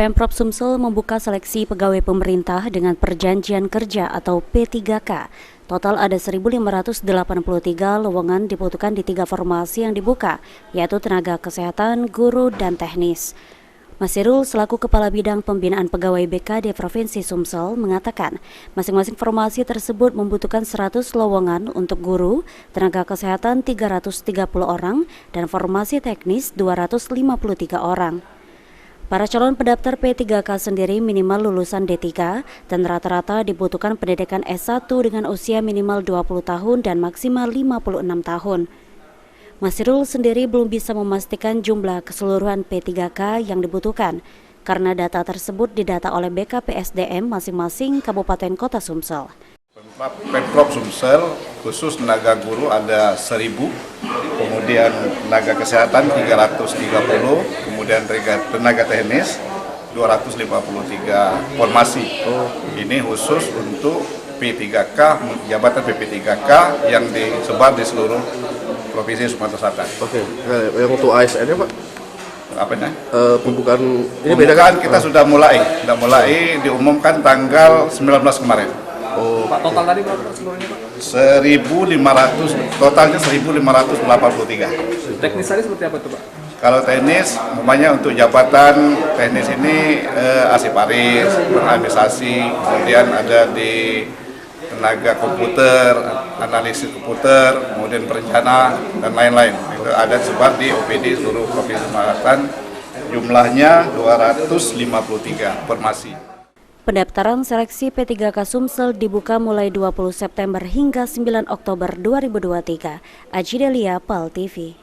Pemprov Sumsel membuka seleksi pegawai pemerintah dengan perjanjian kerja atau P3K. Total ada 1.583 lowongan dibutuhkan di 3 formasi yang dibuka, yaitu tenaga kesehatan, guru, dan teknis. Mas Irul selaku Kepala Bidang Pembinaan Pegawai BK di Provinsi Sumsel mengatakan masing-masing formasi tersebut membutuhkan 100 lowongan untuk guru, tenaga kesehatan 330 orang, dan formasi teknis 253 orang. Para calon pendaftar P3K sendiri minimal lulusan D3 dan rata-rata dibutuhkan pendidikan S1 dengan usia minimal 20 tahun dan maksimal 56 tahun. Mas Irul sendiri belum bisa memastikan jumlah keseluruhan P3K yang dibutuhkan karena data tersebut didata oleh BKPSDM masing-masing Kabupaten Kota Sumsel. Pemprov Sumsel khusus tenaga guru ada 1.000, kemudian tenaga kesehatan 330, kemudian tenaga teknis 253 formasi. Ini khusus untuk P3K, jabatan PP3K yang disebar di seluruh Provinsi Sumatera Selatan. Oke, yang untuk ASN-nya Pak? Apanya? Pembukaan ini beda kan? Kita sudah mulai diumumkan tanggal 19 kemarin. Oh, Pak, total tadi berapa seluruhnya Pak? 1.500, totalnya 1.583. Teknis tadi seperti apa itu Pak? Kalau teknis, umpamanya untuk jabatan teknis ini asiparis, administrasi, kemudian ada di tenaga komputer, analisis komputer, kemudian perencana, dan lain-lain. Itu ada sebar di OPD seluruh Provinsi Sumatera Selatan, jumlahnya 253 formasi. Pendaftaran seleksi P3K Sumsel dibuka mulai 20 September hingga 9 Oktober 2023. Aji Delia, PAL TV.